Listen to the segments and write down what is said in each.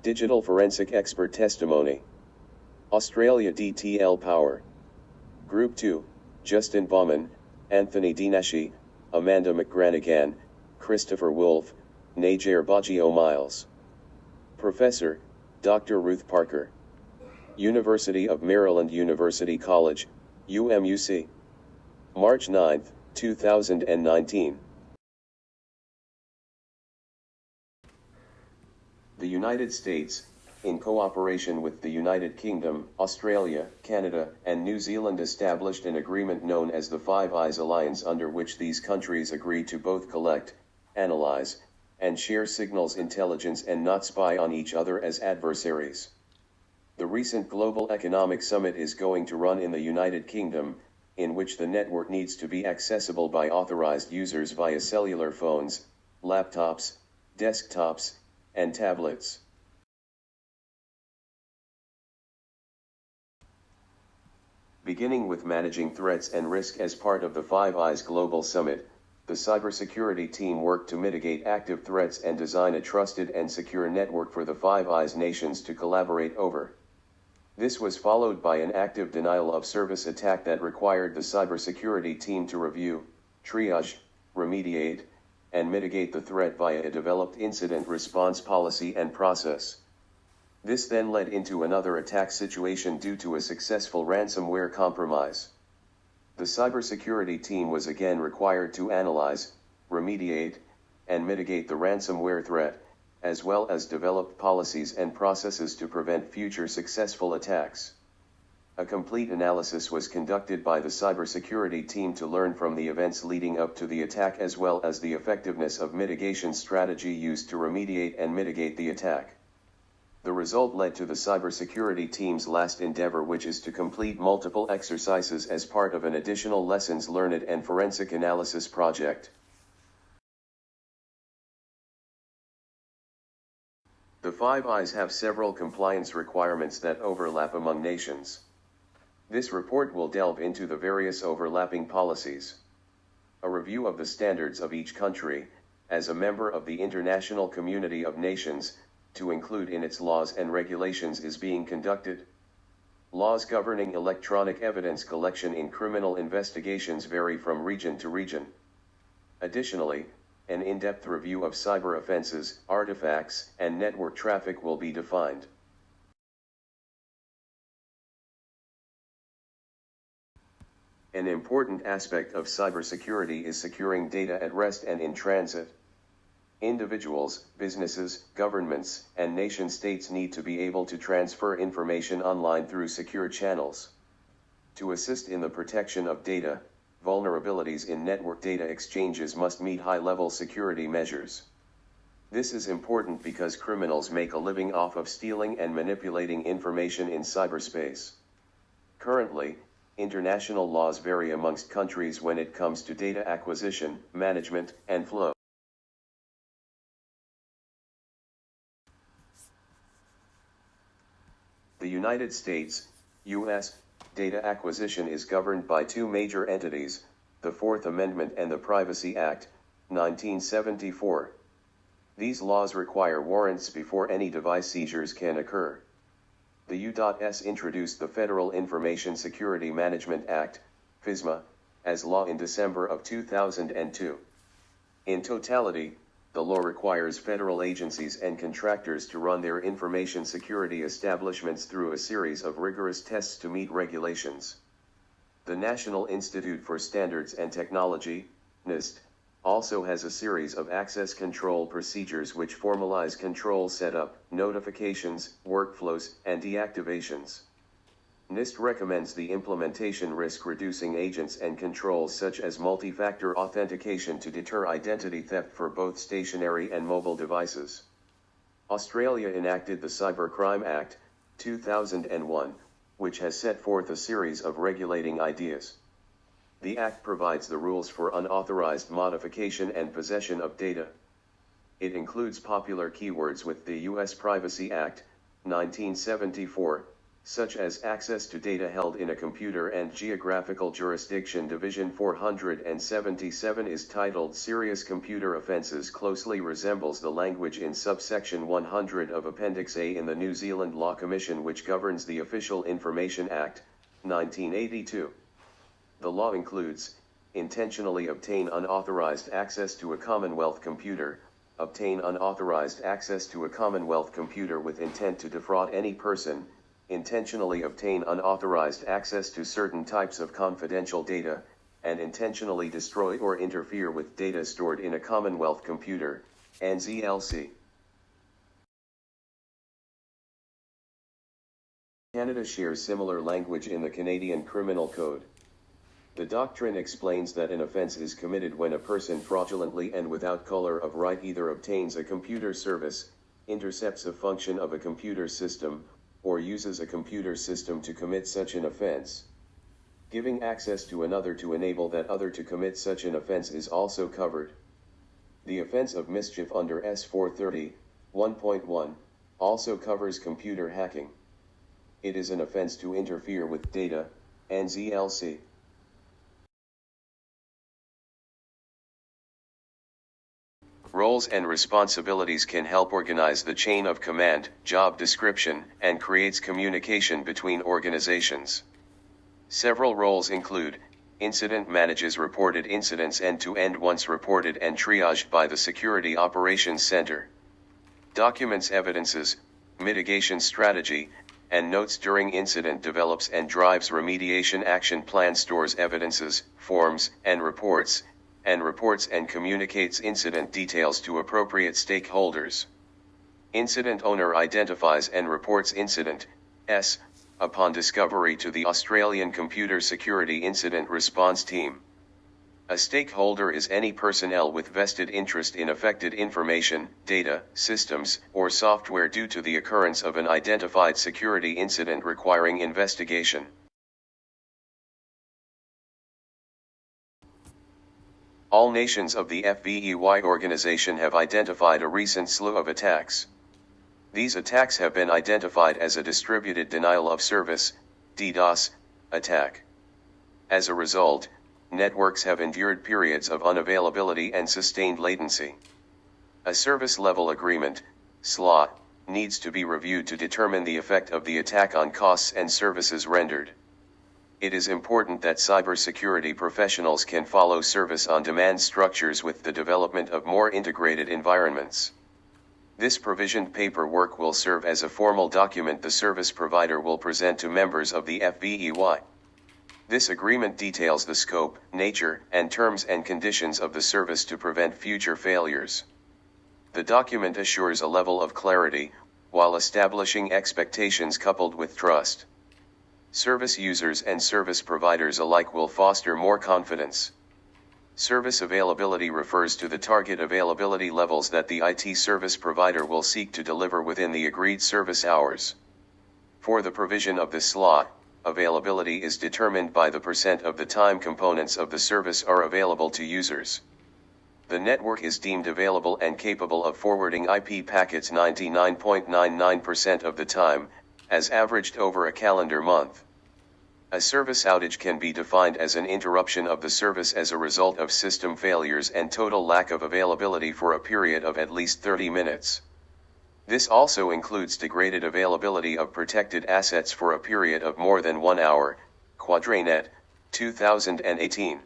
Digital Forensic Expert Testimony. Australia DTL Power. Group 2, Justin Bauman, Anthony Dinashi, Amanda McGranagan, Christopher Wolfe, Najair Baggio Miles. Professor, Dr. Ruth Parker. University of Maryland University College, UMUC. March 9, 2019. The United States, in cooperation with the United Kingdom, Australia, Canada, and New Zealand, established an agreement known as the Five Eyes Alliance, under which these countries agreed to both collect, analyze, and share signals intelligence and not spy on each other as adversaries. The recent Global Economic Summit is going to run in the United Kingdom, in which the network needs to be accessible by authorized users via cellular phones, laptops, desktops, and tablets. Beginning with managing threats and risk as part of the Five Eyes Global Summit, the cybersecurity team worked to mitigate active threats and design a trusted and secure network for the Five Eyes nations to collaborate over. This was followed by an active denial of service attack that required the cybersecurity team to review, triage, remediate, and mitigate the threat via a developed incident response policy and process. This then led into another attack situation due to a successful ransomware compromise. The cybersecurity team was again required to analyze, remediate, and mitigate the ransomware threat, as well as develop policies and processes to prevent future successful attacks. A complete analysis was conducted by the cybersecurity team to learn from the events leading up to the attack, as well as the effectiveness of mitigation strategy used to remediate and mitigate the attack. The result led to the cybersecurity team's last endeavor, which is to complete multiple exercises as part of an additional lessons learned and forensic analysis project. The Five Eyes have several compliance requirements that overlap among nations. This report will delve into the various overlapping policies. A review of the standards of each country, as a member of the international community of nations, to include in its laws and regulations, is being conducted. Laws governing electronic evidence collection in criminal investigations vary from region to region. Additionally, an in-depth review of cyber offenses, artifacts, and network traffic will be defined. An important aspect of cybersecurity is securing data at rest and in transit. Individuals, businesses, governments, and nation-states need to be able to transfer information online through secure channels. To assist in the protection of data, vulnerabilities in network data exchanges must meet high-level security measures. This is important because criminals make a living off of stealing and manipulating information in cyberspace. Currently, international laws vary amongst countries when it comes to data acquisition, management, and flow. The United States, U.S., data acquisition is governed by two major entities, the Fourth Amendment and the Privacy Act, 1974. These laws require warrants before any device seizures can occur. The U.S. introduced the Federal Information Security Management Act, FISMA, as law in December of 2002. In totality, the law requires federal agencies and contractors to run their information security establishments through a series of rigorous tests to meet regulations. The National Institute for Standards and Technology, NIST, also has a series of access control procedures which formalize control setup, notifications, workflows, and deactivations. NIST recommends the implementation risk-reducing agents and controls such as multi-factor authentication to deter identity theft for both stationary and mobile devices. Australia enacted the Cybercrime Act, 2001, which has set forth a series of regulating ideas. The Act provides the rules for unauthorized modification and possession of data. It includes popular keywords with the U.S. Privacy Act, 1974, such as access to data held in a computer and geographical jurisdiction. Division 477 is titled Serious Computer Offences, closely resembles the language in subsection 100 of Appendix A in the New Zealand Law Commission, which governs the Official Information Act, 1982. The law includes, intentionally obtain unauthorized access to a Commonwealth computer, obtain unauthorized access to a Commonwealth computer with intent to defraud any person, intentionally obtain unauthorized access to certain types of confidential data, and intentionally destroy or interfere with data stored in a Commonwealth computer, NZLC. Canada shares similar language in the Canadian Criminal Code. The doctrine explains that an offence is committed when a person fraudulently and without color of right either obtains a computer service, intercepts a function of a computer system, or uses a computer system to commit such an offense. Giving access to another to enable that other to commit such an offense is also covered. The offense of mischief under S 430, 1.1, also covers computer hacking. It is an offense to interfere with data, NZLC. Roles and responsibilities can help organize the chain of command, job description, and creates communication between organizations. Several roles include: incident manages reported incidents end-to-end once reported and triaged by the Security Operations Center. Documents evidences, mitigation strategy, and notes during incident, develops and drives remediation action plan, stores evidences, forms, and reports and communicates incident details to appropriate stakeholders. Incident owner identifies and reports incident, upon discovery to the Australian Computer Security Incident Response Team. A stakeholder is any personnel with vested interest in affected information, data, systems, or software due to the occurrence of an identified security incident requiring investigation. All nations of the FVEY organization have identified a recent slew of attacks. These attacks have been identified as a distributed denial of service, DDoS, attack. As a result, networks have endured periods of unavailability and sustained latency. A service level agreement, SLA, needs to be reviewed to determine the effect of the attack on costs and services rendered. It is important that cybersecurity professionals can follow service-on-demand structures with the development of more integrated environments. This provisioned paperwork will serve as a formal document the service provider will present to members of the FVEY. This agreement details the scope, nature, and terms and conditions of the service to prevent future failures. The document assures a level of clarity, while establishing expectations coupled with trust. Service users and service providers alike will foster more confidence. Service availability refers to the target availability levels that the IT service provider will seek to deliver within the agreed service hours. For the provision of this slot, availability is determined by the % of the time components of the service are available to users. The network is deemed available and capable of forwarding IP packets 99.99% of the time, as averaged over a calendar month. A service outage can be defined as an interruption of the service as a result of system failures and total lack of availability for a period of at least 30 minutes. This also includes degraded availability of protected assets for a period of more than 1 hour, Quadranet, 2018.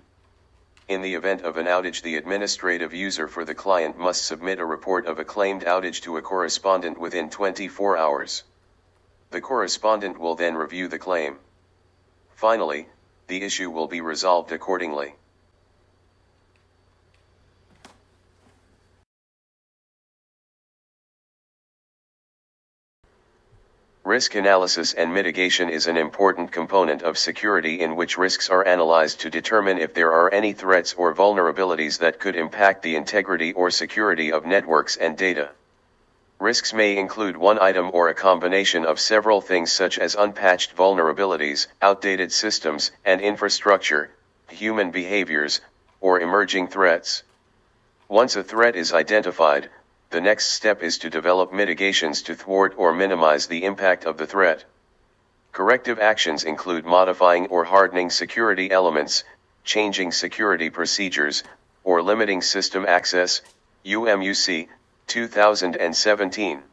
In the event of an outage, the administrative user for the client must submit a report of a claimed outage to a correspondent within 24 hours. The correspondent will then review the claim. Finally, the issue will be resolved accordingly. Risk analysis and mitigation is an important component of security in which risks are analyzed to determine if there are any threats or vulnerabilities that could impact the integrity or security of networks and data. Risks may include one item or a combination of several things such as unpatched vulnerabilities, outdated systems and infrastructure, human behaviors, or emerging threats. Once a threat is identified, the next step is to develop mitigations to thwart or minimize the impact of the threat. Corrective actions include modifying or hardening security elements, changing security procedures, or limiting system access, UMUC, 2017.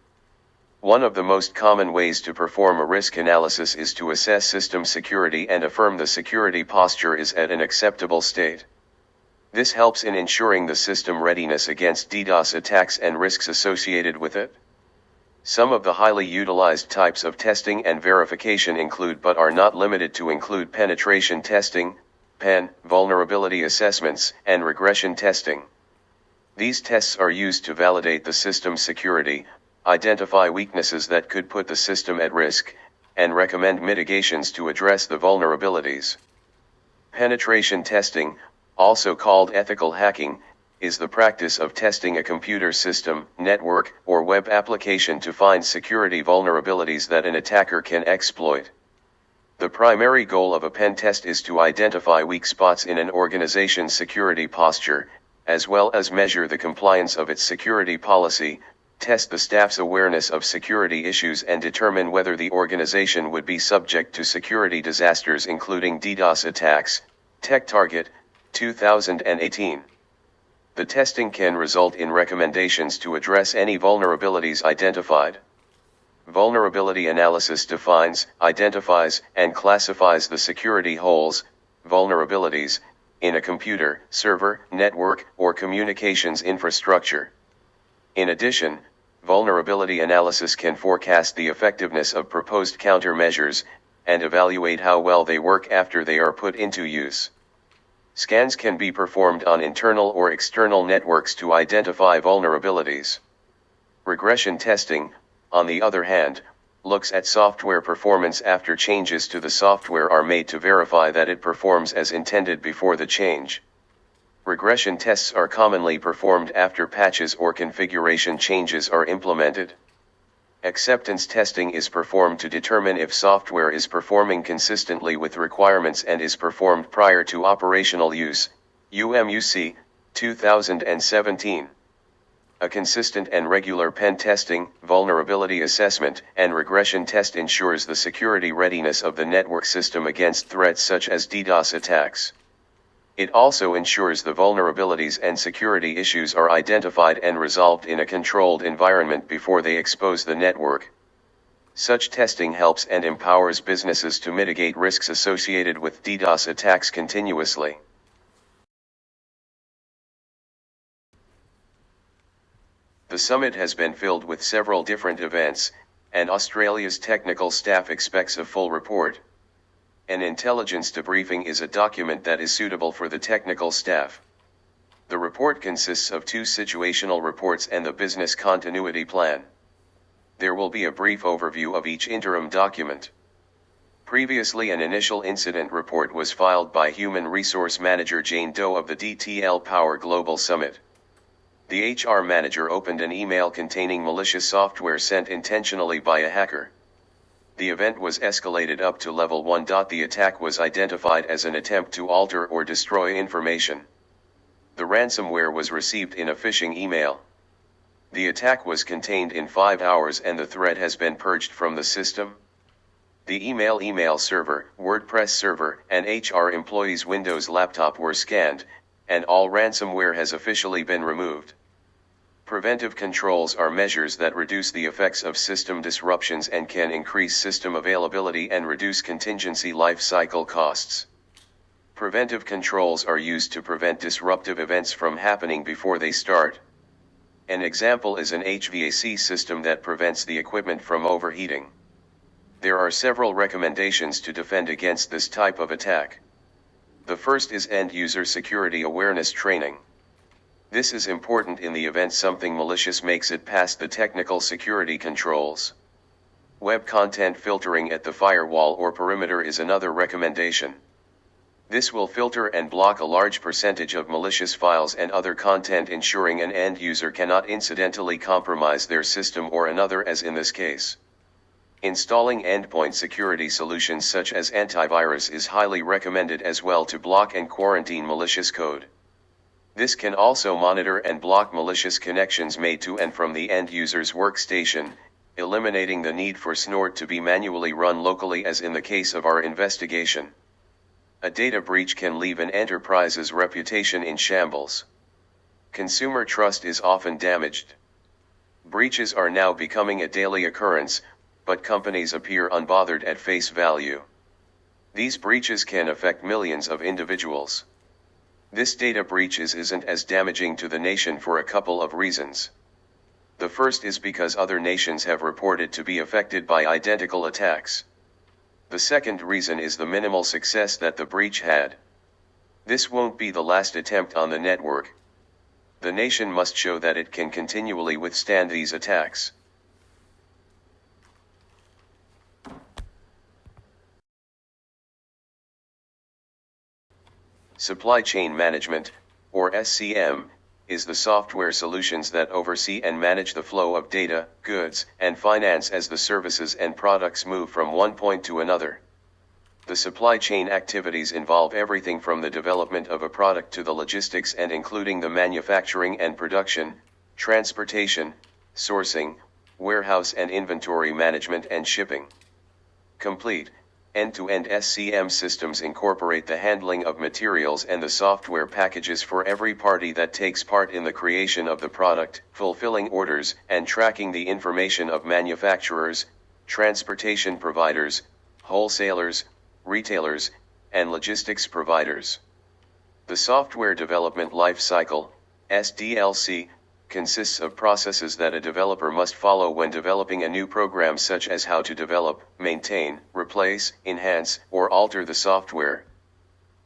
One of the most common ways to perform a risk analysis is to assess system security and affirm the security posture is at an acceptable state. This helps in ensuring the system readiness against DDoS attacks and risks associated with it. Some of the highly utilized types of testing and verification include but are not limited to include penetration testing, PEN, vulnerability assessments, and regression testing. These tests are used to validate the system's security, identify weaknesses that could put the system at risk, and recommend mitigations to address the vulnerabilities. Penetration testing, also called ethical hacking, is the practice of testing a computer system, network, or web application to find security vulnerabilities that an attacker can exploit. The primary goal of a pen test is to identify weak spots in an organization's security posture, as well as measure the compliance of its security policy, test the staff's awareness of security issues, and determine whether the organization would be subject to security disasters including DDoS attacks. TechTarget, 2018. The testing can result in recommendations to address any vulnerabilities identified. Vulnerability analysis defines, identifies, and classifies the security holes, vulnerabilities, in a computer, server, network, or communications infrastructure. In addition, vulnerability analysis can forecast the effectiveness of proposed countermeasures, and evaluate how well they work after they are put into use. Scans can be performed on internal or external networks to identify vulnerabilities. Regression testing, on the other hand, looks at software performance after changes to the software are made to verify that it performs as intended before the change. Regression tests are commonly performed after patches or configuration changes are implemented. Acceptance testing is performed to determine if software is performing consistently with requirements and is performed prior to operational use, UMUC, 2017. A consistent and regular pen testing, vulnerability assessment, and regression test ensures the security readiness of the network system against threats such as DDoS attacks. It also ensures the vulnerabilities and security issues are identified and resolved in a controlled environment before they expose the network. Such testing helps and empowers businesses to mitigate risks associated with DDoS attacks continuously. The summit has been filled with several different events, and Australia's technical staff expects a full report. An intelligence debriefing is a document that is suitable for the technical staff. The report consists of 2 situational reports and the business continuity plan. There will be a brief overview of each interim document. Previously, an initial incident report was filed by Human Resource Manager Jane Doe of the DTL Power Global Summit. The HR manager opened an email containing malicious software sent intentionally by a hacker. The event was escalated up to level 1. The attack was identified as an attempt to alter or destroy information. The ransomware was received in a phishing email. The attack was contained in 5 hours and the threat has been purged from the system. The email server, WordPress server, and HR employees' Windows laptop were scanned, and all ransomware has officially been removed. Preventive controls are measures that reduce the effects of system disruptions and can increase system availability and reduce contingency life cycle costs. Preventive controls are used to prevent disruptive events from happening before they start. An example is an HVAC system that prevents the equipment from overheating. There are several recommendations to defend against this type of attack. The first is end-user security awareness training. This is important in the event something malicious makes it past the technical security controls. Web content filtering at the firewall or perimeter is another recommendation. This will filter and block a large percentage of malicious files and other content, ensuring an end user cannot incidentally compromise their system or another, as in this case. Installing endpoint security solutions such as antivirus is highly recommended as well to block and quarantine malicious code. This can also monitor and block malicious connections made to and from the end user's workstation, eliminating the need for SNORT to be manually run locally as in the case of our investigation. A data breach can leave an enterprise's reputation in shambles. Consumer trust is often damaged. Breaches are now becoming a daily occurrence, but companies appear unbothered at face value. These breaches can affect millions of individuals. This data breach isn't as damaging to the nation for a couple of reasons. The first is because other nations have reported to be affected by identical attacks. The second reason is the minimal success that the breach had. This won't be the last attempt on the network. The nation must show that it can continually withstand these attacks. Supply Chain Management, or SCM, is the software solutions that oversee and manage the flow of data, goods, and finance as the services and products move from one point to another. The supply chain activities involve everything from the development of a product to the logistics and including the manufacturing and production, transportation, sourcing, warehouse and inventory management and shipping. Complete, end-to-end SCM systems incorporate the handling of materials and the software packages for every party that takes part in the creation of the product, fulfilling orders, and tracking the information of manufacturers, transportation providers, wholesalers, retailers, and logistics providers. The software development life cycle, SDLC, consists of processes that a developer must follow when developing a new program, such as how to develop, maintain, replace, enhance, or alter the software.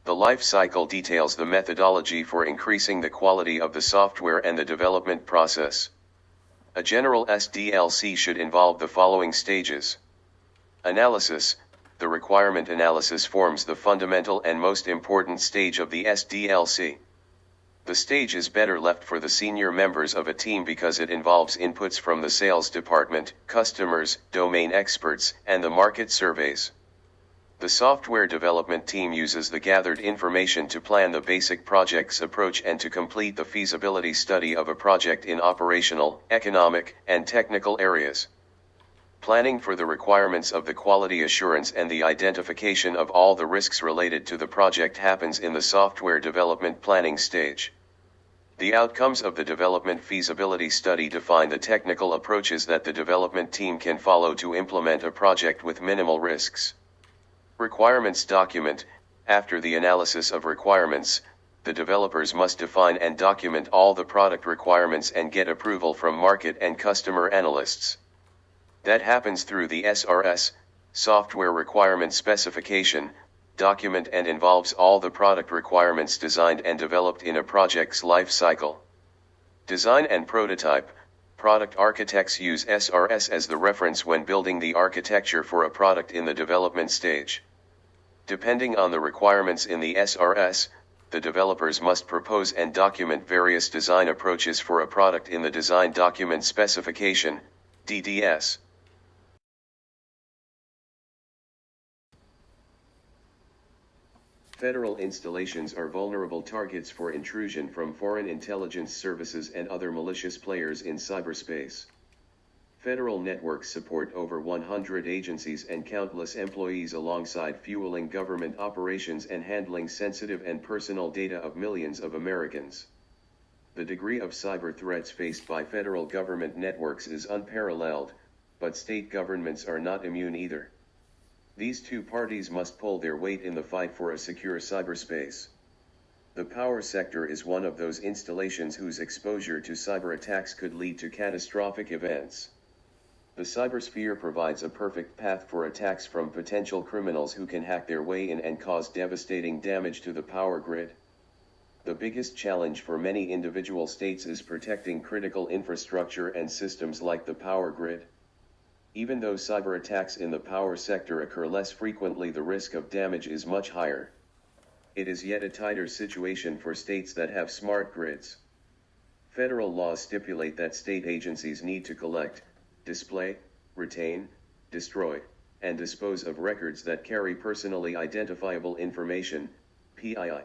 The life cycle details the methodology for increasing the quality of the software and the development process. A general SDLC should involve the following stages. Analysis. The requirement analysis forms the fundamental and most important stage of the SDLC. The stage is better left for the senior members of a team because it involves inputs from the sales department, customers, domain experts, and the market surveys. The software development team uses the gathered information to plan the basic project's approach and to complete the feasibility study of a project in operational, economic, and technical areas. Planning for the requirements of the quality assurance and the identification of all the risks related to the project happens in the software development planning stage. The outcomes of the development feasibility study define the technical approaches that the development team can follow to implement a project with minimal risks. Requirements document. After the analysis of requirements, the developers must define and document all the product requirements and get approval from market and customer analysts. That happens through the SRS, Software Requirement Specification, document and involves all the product requirements designed and developed in a project's life cycle. Design and prototype. Product architects use SRS as the reference when building the architecture for a product in the development stage. Depending on the requirements in the SRS, the developers must propose and document various design approaches for a product in the Design Document Specification, DDS. Federal installations are vulnerable targets for intrusion from foreign intelligence services and other malicious players in cyberspace. Federal networks support over 100 agencies and countless employees alongside fueling government operations and handling sensitive and personal data of millions of Americans. The degree of cyber threats faced by federal government networks is unparalleled, but state governments are not immune either. These two parties must pull their weight in the fight for a secure cyberspace. The power sector is one of those installations whose exposure to cyber attacks could lead to catastrophic events. The cybersphere provides a perfect path for attacks from potential criminals who can hack their way in and cause devastating damage to the power grid. The biggest challenge for many individual states is protecting critical infrastructure and systems like the power grid. Even though cyber attacks in the power sector occur less frequently, the risk of damage is much higher. It is yet a tighter situation for states that have smart grids. Federal laws stipulate that state agencies need to collect, display, retain, destroy, and dispose of records that carry personally identifiable information, PII.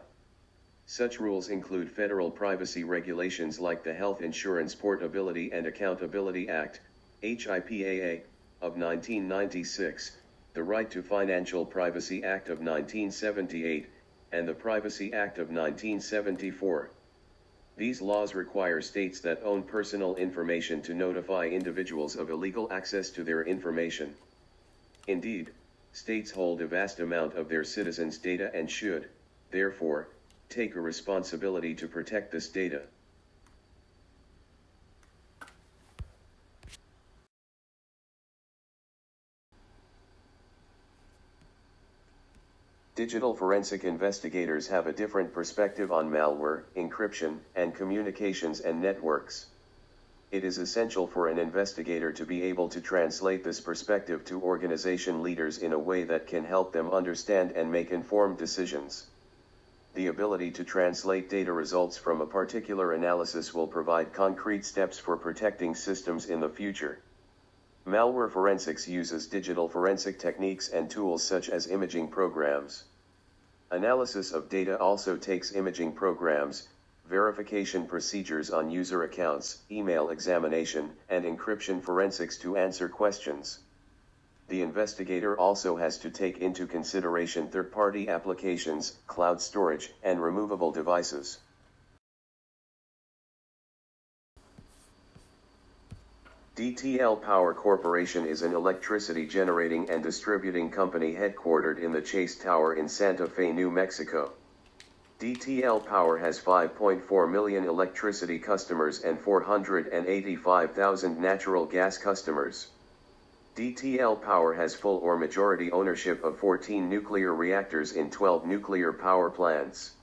Such rules include federal privacy regulations like the Health Insurance Portability and Accountability Act, HIPAA, of 1996, the Right to Financial Privacy Act of 1978, and the Privacy Act of 1974. These laws require states that own personal information to notify individuals of illegal access to their information. Indeed, states hold a vast amount of their citizens' data and should, therefore, take a responsibility to protect this data. Digital forensic investigators have a different perspective on malware, encryption, and communications and networks. It is essential for an investigator to be able to translate this perspective to organization leaders in a way that can help them understand and make informed decisions. The ability to translate data results from a particular analysis will provide concrete steps for protecting systems in the future. Malware forensics uses digital forensic techniques and tools such as imaging programs. Analysis of data also takes imaging programs, verification procedures on user accounts, email examination, and encryption forensics to answer questions. The investigator also has to take into consideration third-party applications, cloud storage, and removable devices. DTL Power Corporation is an electricity generating and distributing company headquartered in the Chase Tower in Santa Fe, New Mexico. DTL Power has 5.4 million electricity customers and 485,000 natural gas customers. DTL Power has full or majority ownership of 14 nuclear reactors in 12 nuclear power plants.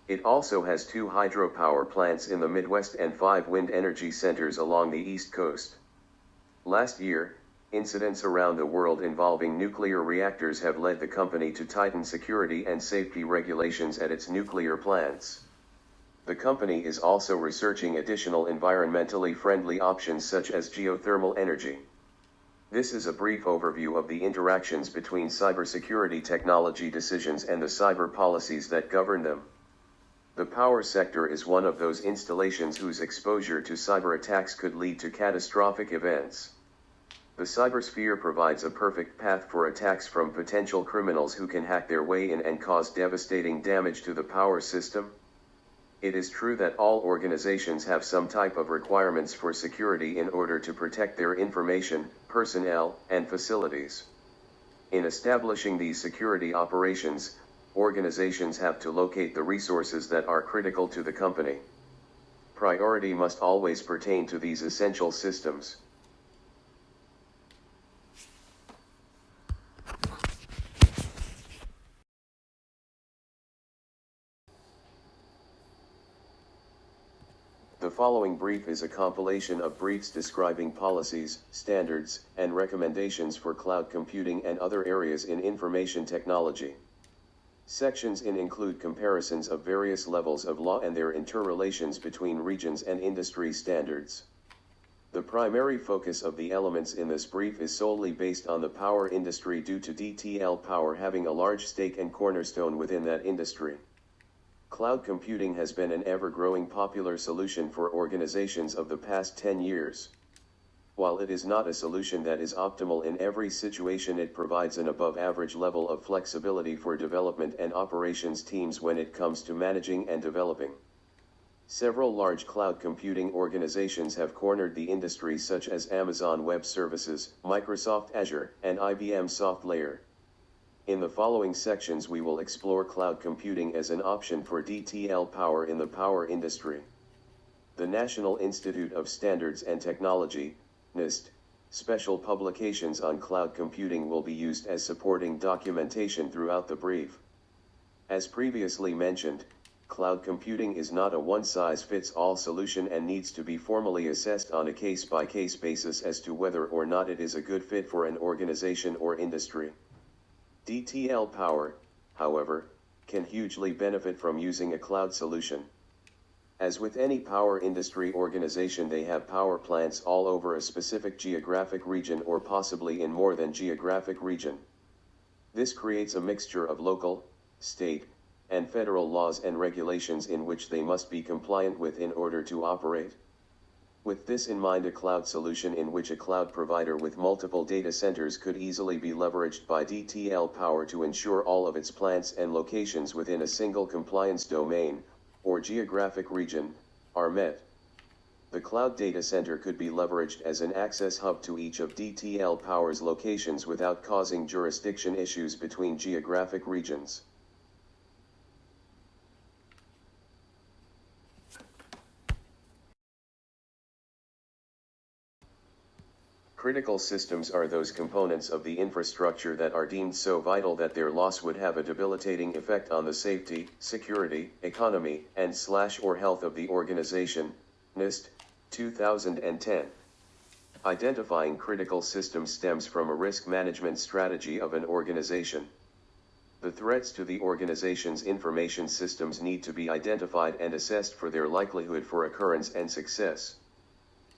It also has 2 hydropower plants in the Midwest and 5 wind energy centers along the East Coast. Last year, incidents around the world involving nuclear reactors have led the company to tighten security and safety regulations at its nuclear plants. The company is also researching additional environmentally friendly options such as geothermal energy. This is a brief overview of the interactions between cybersecurity technology decisions and the cyber policies that govern them. The power sector is one of those installations whose exposure to cyber attacks could lead to catastrophic events. The cybersphere provides a perfect path for attacks from potential criminals who can hack their way in and cause devastating damage to the power system. It is true that all organizations have some type of requirements for security in order to protect their information, personnel, and facilities. In establishing these security operations, organizations have to locate the resources that are critical to the company. Priority must always pertain to these essential systems. The following brief is a compilation of briefs describing policies, standards, and recommendations for cloud computing and other areas in information technology. Sections in include comparisons of various levels of law and their interrelations between regions and industry standards. The primary focus of the elements in this brief is solely based on the power industry due to DTL Power having a large stake and cornerstone within that industry. Cloud computing has been an ever-growing popular solution for organizations of the past 10 years. While it is not a solution that is optimal in every situation, it provides an above-average level of flexibility for development and operations teams when it comes to managing and developing. Several large cloud computing organizations have cornered the industry, such as Amazon Web Services, Microsoft Azure, and IBM SoftLayer. In the following sections we will explore cloud computing as an option for DTL Power in the power industry. The National Institute of Standards and Technology, NIST, special publications on cloud computing will be used as supporting documentation throughout the brief. As previously mentioned, cloud computing is not a one-size-fits-all solution and needs to be formally assessed on a case-by-case basis as to whether or not it is a good fit for an organization or industry. DTL Power, however, can hugely benefit from using a cloud solution. As with any power industry organization, they have power plants all over a specific geographic region or possibly in more than geographic region. This creates a mixture of local, state, and federal laws and regulations in which they must be compliant with in order to operate. With this in mind, a cloud solution in which a cloud provider with multiple data centers could easily be leveraged by DTL Power to ensure all of its plants and locations within a single compliance domain, or geographic region, are met. The cloud data center could be leveraged as an access hub to each of DTL Power's locations without causing jurisdiction issues between geographic regions. Critical systems are those components of the infrastructure that are deemed so vital that their loss would have a debilitating effect on the safety, security, economy, and/or health of the organization. NIST, 2010. Identifying critical systems stems from a risk management strategy of an organization. The threats to the organization's information systems need to be identified and assessed for their likelihood for occurrence and success.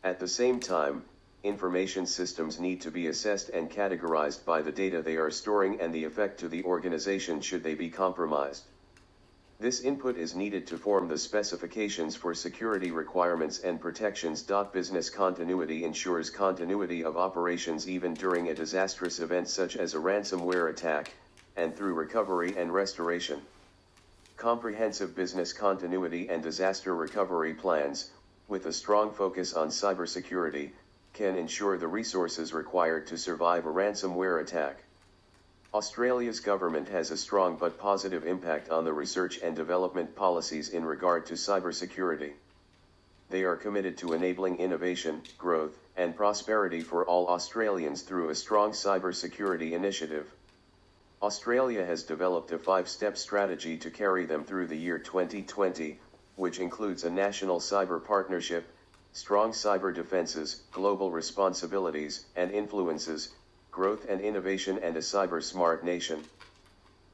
At the same time, information systems need to be assessed and categorized by the data they are storing and the effect to the organization should they be compromised. This input is needed to form the specifications for security requirements and protections. Business continuity ensures continuity of operations even during a disastrous event such as a ransomware attack, and through recovery and restoration. Comprehensive business continuity and disaster recovery plans, with a strong focus on cybersecurity, can ensure the resources required to survive a ransomware attack. Australia's government has a strong but positive impact on the research and development policies in regard to cybersecurity. They are committed to enabling innovation, growth, and prosperity for all Australians through a strong cybersecurity initiative. Australia has developed a 5-step strategy to carry them through the year 2020, which includes a national cyber partnership, strong cyber defenses, global responsibilities and influences, growth and innovation, and a cyber smart nation.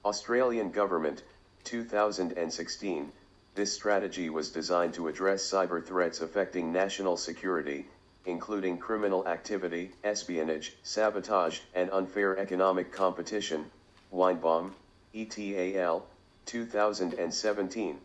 Australian Government, 2016. This strategy was designed to address cyber threats affecting national security, including criminal activity, espionage, sabotage, and unfair economic competition. Weinbaum, et al., 2017.